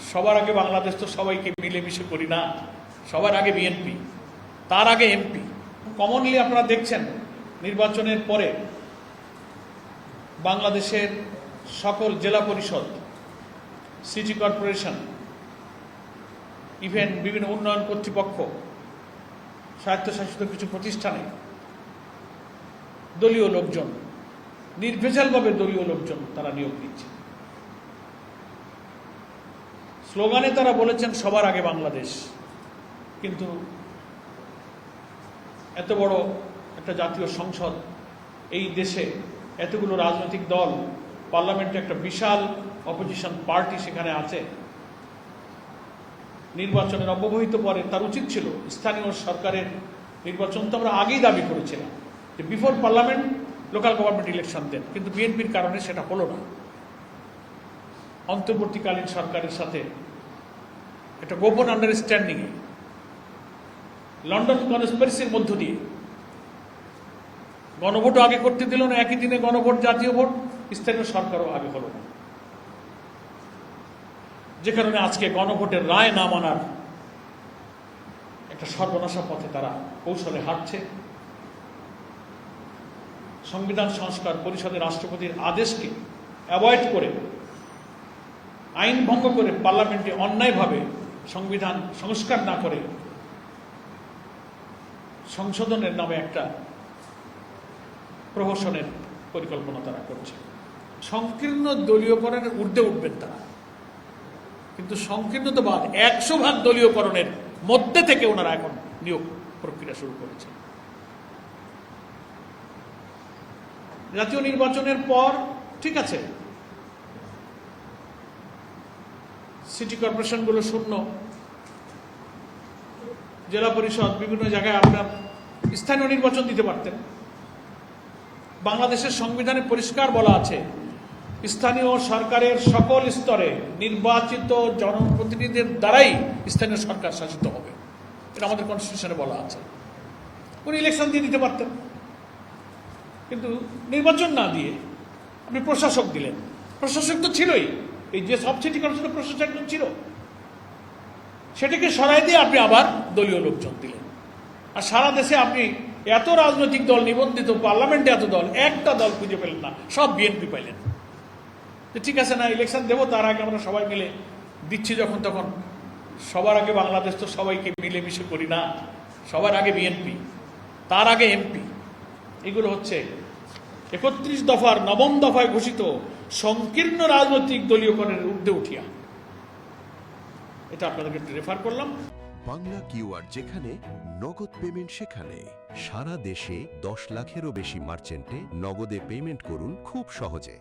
সবার আগে বাংলাদেশ তো সবাইকে মিলেমিশে করি না, সবার আগে বিএনপি, তার আগে এমপি। কমনলি আপনারা দেখছেন নির্বাচনের পরে বাংলাদেশের সকল জেলা পরিষদ, সিটি কর্পোরেশন, ইভেন বিভিন্ন উন্নয়ন কর্তৃপক্ষ, স্বায়ত্তশাসিত কিছু প্রতিষ্ঠানে দলীয় লোকজন, নির্ভেজালভাবে দলীয় লোকজন তারা নিয়োগ দিচ্ছে। স্লোগানে তারা বলেছেন সবার আগে বাংলাদেশ, কিন্তু এত বড় একটা জাতীয় সংসদ, এই দেশে এতগুলো রাজনৈতিক দল, পার্লামেন্টে একটা বিশাল অপোজিশন পার্টি সেখানে আছে। নির্বাচনের অব্যবহিত পরে তার উচিত ছিল স্থানীয় সরকারের নির্বাচন তো আমরা আগেই দাবি করেছিলাম যে before parliament local government election then, কিন্তু বিএনপির কারণে সেটা হলো না। অন্তর্বর্তীকালীন সরকারের সাথে একটা গোপন আন্ডারস্ট্যান্ডিংয়ে, লন্ডন কনস্পিরেসির মধ্য দিয়ে গণভোটও আগে করতে দিল না, একই দিনে গণভোট, জাতীয় ভোট, স্থানীয় সরকারও আগে হলো না, যে কারণে আজকে গণভোটের রায় না মানার একটা সর্বনাশা পথে তারা কৌশলে হাঁটছে। সংবিধান সংস্কার পরিষদের রাষ্ট্রপতির আদেশকে অ্যাভয়েড করে, আইন ভঙ্গ করে, পার্লামেন্টে অন্যায়ভাবে সংবিধান সংস্কার না করে সংশোধনের নামে একটা প্রহসনের পরিকল্পনা তারা করছে। সংকীর্ণ দলীয়করণের ঊর্ধ্বে উঠবেন তারা, কিন্তু সংকীর্ণতা বাদ 100% দলীয়করণের মধ্যে থেকে ওনারা এখন নিয়োগ প্রক্রিয়া শুরু করেছে। জাতীয় নির্বাচনের পর ঠিক আছে, সিটি কর্পোরেশনগুলো শূন্য, জেলা পরিষদ, বিভিন্ন জায়গায় আপনার স্থানীয় নির্বাচন দিতে পারতেন। বাংলাদেশের সংবিধানে পরিষ্কার বলা আছে স্থানীয় সরকারের সকল স্তরে নির্বাচিত জনপ্রতিনিধিদের দ্বারাই স্থানীয় সরকার শাসিত হবে, এটা আমাদের কনস্টিটিউশনে বলা আছে। উনি ইলেকশন দিয়ে দিতে পারতেন, কিন্তু নির্বাচন না দিয়ে আপনি প্রশাসক দিলেন। প্রশাসক তো ছিলই, এই যে সব সিটি কর্পোরেশনের প্রশাসক একজন ছিল, সেটাকে সরাই দিয়ে আপনি আবার দলীয় লোকজন দিলেন। আর সারা দেশে আপনি এত রাজনৈতিক দল নিবন্ধিত, পার্লামেন্টে এত দল, একটা দল খুঁজে পেলেন না, সব বিএনপি পাইলেন। যে ঠিক আছে না, ইলেকশন দেবো, তার আগে আমরা সবাই মিলে দিচ্ছি যখন তখন। সবার আগে বাংলাদেশ তো সবাইকে মিলেমিশে করি না, সবার আগে বিএনপি, তার আগে এমপি। এগুলো হচ্ছে 31 দফার 9ম দফায় ঘোষিত সংকীর্ণ রাজনৈতিক দলীয়করণের ঊর্ধ্বে উঠিয়া। এটা আপনাদেরকে রেফার করলাম। বাংলা কিউআর, যেখানে নগদ পেমেন্ট সেখানে। সারা দেশে 10 লাখেরও বেশি মার্চেন্টে নগদে পেমেন্ট করুন খুব সহজে।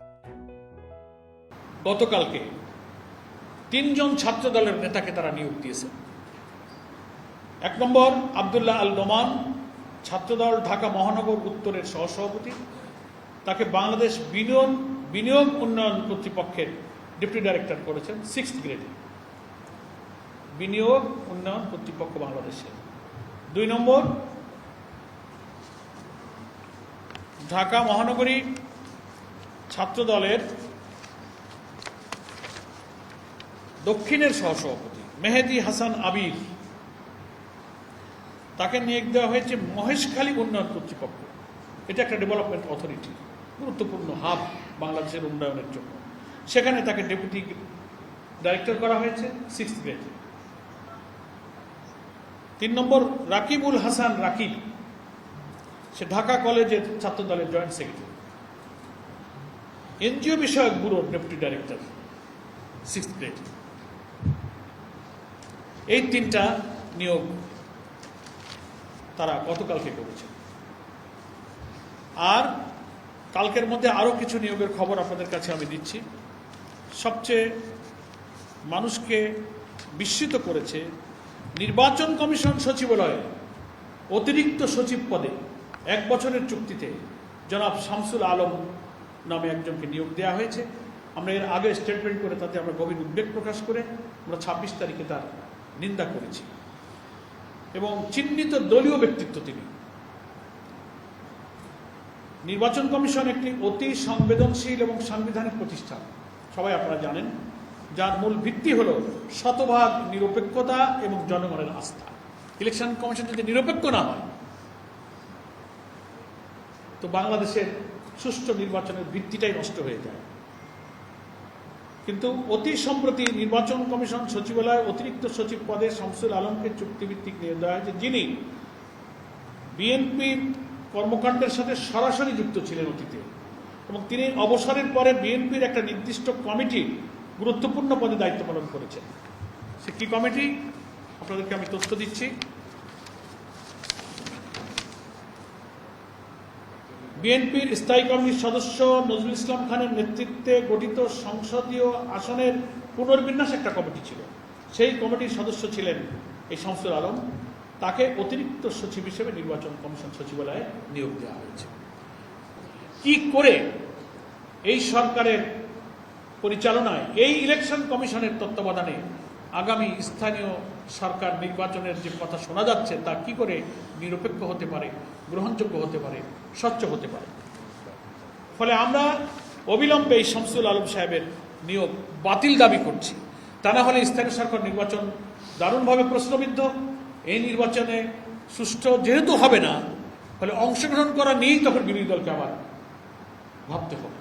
গতকালকে 3 জন ছাত্র দলের নেতাকে তারা নিয়োগ দিয়েছে। 1 নম্বর আব্দুল্লাহ আল নোমান, ছাত্রদল ঢাকা মহানগর উত্তরের সহসভাপতি। তাকে বাংলাদেশ বিনিয়োগ উন্নয়ন কর্তৃপক্ষের ডেপুটি ডাইরেক্টর করেছেন 6th গ্রেডে, বিনিয়োগ উন্নয়ন কর্তৃপক্ষ বাংলাদেশের। 2 নম্বর ঢাকা মহানগরী ছাত্র দলের দক্ষিণের সহসভাপতি মেহেদী হাসান আবির, তাকে নিয়োগ দেওয়া হয়েছে মহেশখালী উন্নয়ন কর্তৃপক্ষ। এটা একটা ডেভেলপমেন্ট অথরিটি, গুরুত্বপূর্ণ হাব বাংলাদেশের উন্নয়নের জন্য। সেখানে তাকে ডেপুটি ডাইরেক্টর করা হয়েছে 6th গ্রেড। 3 নম্বর রাকিবুল হাসান রাকিব, সে ঢাকা কলেজের ছাত্র দলের জয়েন্ট সেক্রেটারি। এনজিও বিষয়ক ব্যুরোর ডেপুটি ডাইরেক্টর 6th গ্রেড। এই 3টা নিয়োগ তারা গতকালকে করেছে। আর কালকের মধ্যে আরও কিছু নিয়োগের খবর আপনাদের কাছে আমি দিচ্ছি। সবচেয়ে মানুষকে বিস্মিত করেছে, নির্বাচন কমিশন সচিবালয়ে অতিরিক্ত সচিব পদে 1 বছরের চুক্তিতে জনাব শামসুল আলম নামে একজনকে নিয়োগ দেওয়া হয়েছে। আমরা এর আগে স্টেটমেন্ট করে তাতে আমরা গভীর উদ্বেগ প্রকাশ করে আমরা 26 তারিখে তার নিন্দা করেছি। এবং চিহ্নিত দলীয় ব্যক্তিত্ব তিনি। নির্বাচন কমিশন একটি অতি সংবেদনশীল এবং সাংবিধানিক প্রতিষ্ঠান, সবাই আপনারা জানেন। যার মূল ভিত্তি হলো শতভাগ নিরপেক্ষতা এবং জনগণের আস্থা। ইলেকশন কমিশন যদি নিরপেক্ষ না হয় তো বাংলাদেশের সুষ্ঠু নির্বাচনের ভিত্তিটাই নষ্ট হয়ে যায়। কিন্তু অতি সম্প্রতি নির্বাচন কমিশন সচিবালয় অতিরিক্ত সচিব পদে শামসুল আলমকে চুক্তিভিত্তিক নিয়োগ দেওয়া হয়েছে, যিনি বিএনপির কর্মকাণ্ডের সাথে সরাসরি যুক্ত ছিলেন অতীতে, এবং তিনি অবসরের পরে বিএনপির একটা নির্দিষ্ট কমিটি গুরুত্বপূর্ণ পদে দায়িত্ব পালন করেছেন। সে কি কমিটি আপনাদেরকে আমি তথ্য দিচ্ছি। বিএনপির স্থায়ী কমিটির সদস্য নজরুল ইসলাম খানের নেতৃত্বে গঠিত সংসদীয় আসনের পুনর্বিন্যাস একটা কমিটি ছিল, সেই কমিটির সদস্য ছিলেন এই শামসুল আলম। তাকে অতিরিক্ত সচিব হিসেবে নির্বাচন কমিশন সচিবালয়ে নিয়োগ দেওয়া হয়েছে। কি করে এই সরকারের পরিচালনায় এই ইলেকশন কমিশনের তত্ত্বাবধানে আগামী স্থানীয় সরকার নির্বাচনের যে কথা শোনা যাচ্ছে তা কি করে নিরপেক্ষ হতে পারে, গ্রহণযোগ্য হতে পারে, স্বচ্ছ হতে পারে। ফলে আমরা অবিলম্বে এই শামসুল আলম সাহেবের নিয়োগ বাতিল দাবি করছি। তা না হলে স্থানীয় সরকার নির্বাচন দারুণভাবে প্রশ্নবিদ্ধ। এই নির্বাচনে সুষ্ঠু যেহেতু হবে না, ফলে অংশগ্রহণ করা নিয়েই তখন বিরোধী দলকে আবার ভাবতে হবে।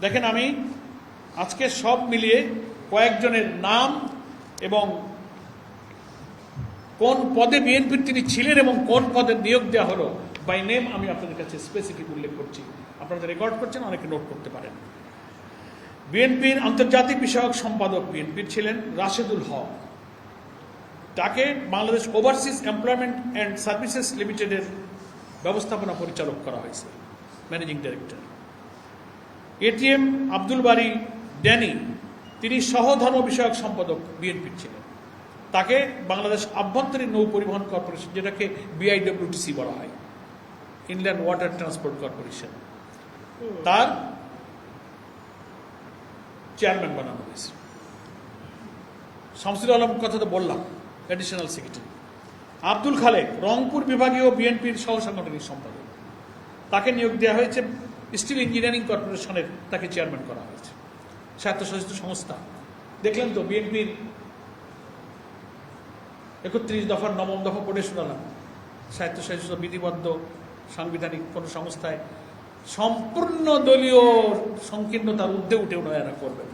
দেখেন, আমি আজকে সব মিলিয়ে কয়েকজনের নাম এবং কোন পদে বিএনপির তিনি ছিলেন এবং কোন পদে নিয়োগ দেওয়া হলো বাই নেম আমি আপনাদের কাছে স্পেসিফিক উল্লেখ করছি, আপনারা রেকর্ড করছেন, অনেকে নোট করতে পারেন। বিএনপির আন্তর্জাতিক বিষয়ক সম্পাদক বিএনপির ছিলেন রাশেদুল হক, তাকে Bangladesh overseas employment and services লিমিটেডের ব্যবস্থাপনা পরিচালক করা হয়েছে, ম্যানেজিং ডাইরেক্টর। এটিএম আব্দুল বারী ড্যানি, তিনি সহধর্ম বিষয়ক সম্পাদক বিএনপির ছিলেন, তাকে বাংলাদেশ আভ্যন্তরীণ নৌ পরিবহন কর্পোরেশন, যেটাকে বিআইডব্লিউটিসি বলা হয়, ইনল্যান্ড ওয়াটার ট্রান্সপোর্ট কর্পোরেশন, তার চেয়ারম্যান বানানো হয়েছে। শামসুল আলম কথা তো বললাম, অ্যাডিশনাল সেক্রেটারি। আব্দুল খালেক রংপুর বিভাগীয় বিএনপির সহ সাংগঠনিক সম্পাদক, তাকে নিয়োগ দেওয়া হয়েছে স্টিল ইঞ্জিনিয়ারিং কর্পোরেশনের, তাকে চেয়ারম্যান করা হয়েছে। স্বায়ত্তশাসিত সংস্থা, দেখলেন তো বিএনপির ৩১ দফার ৯ম দফা পড়ে শোনালাম, স্বায়ত্তশাসিত বিধিবদ্ধ সাংবিধানিক কোন সংস্থায় সম্পূর্ণ দলীয় সংকীর্ণতার ঊর্ধ্বে উঠে উন্নয়ন করবেন,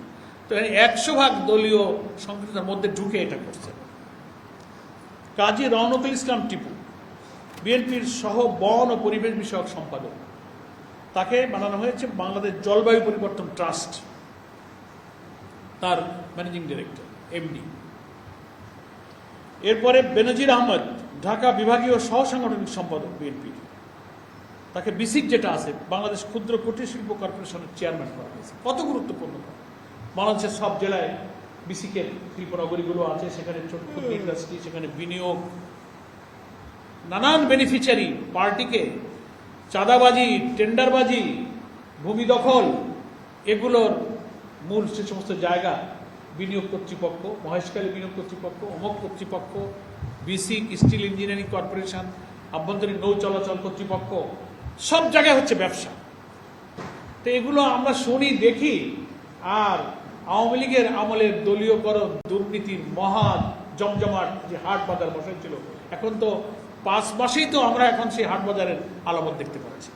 তো ১০০% দলীয় সংকীর্ণতার মধ্যে ঢুকে এটা করছে। কাজী রওনকুল ইসলাম টিপু, বিএনপির সহ বন ও পরিবেশ বিষয়ক সম্পাদক, তাকে বানানো হয়েছে বাংলাদেশ জলবায়ু পরিবর্তন ট্রাস্ট, তার ম্যানেজিং ডিরেক্টর এমডি। এরপরে বেনজির আহমদ, ঢাকা বিভাগীয় সহ সাংগঠনিক সম্পাদক বিএনপির, তাকে বিসিক যেটা আছে বাংলাদেশ ক্ষুদ্র কুটির শিল্প কর্পোরেশনের চেয়ারম্যান করা হয়েছে। কত গুরুত্বপূর্ণ! বাংলাদেশের সব জেলায় বিসিকের শিল্পনগরীগুলো আছে, সেখানে ছোট ক্ষুদ্র ইন্ডাস্ট্রি, সেখানে বিনিয়োগ, নানান বেনিফিশিয়ারি পার্টিকে চাঁদাবাজি, টেন্ডারবাজি, ভূমি দখল, এগুলোর মূল সে সমস্ত জায়গা বিনিয়োগ কর্তৃপক্ষ, মহেশখালী বিনিয়োগ কর্তৃপক্ষ, অমক কর্তৃপক্ষ, বিসিক, স্টিল ইঞ্জিনিয়ারিং কর্পোরেশন, আভ্যন্তরীণ নৌ চলাচল কর্তৃপক্ষ, সব জায়গায় হচ্ছে ব্যবসা। তো এগুলো আমরা শুনি, দেখি, আর আওয়ামী লীগের আমলের দলীয় কর দুর্নীতির মহা জমজমাট যে হাট বাজার বসাইছিল, এখন তো 5 মাসেই তো আমরা এখন সেই হাট বাজারের আলামত দেখতে পাচ্ছি।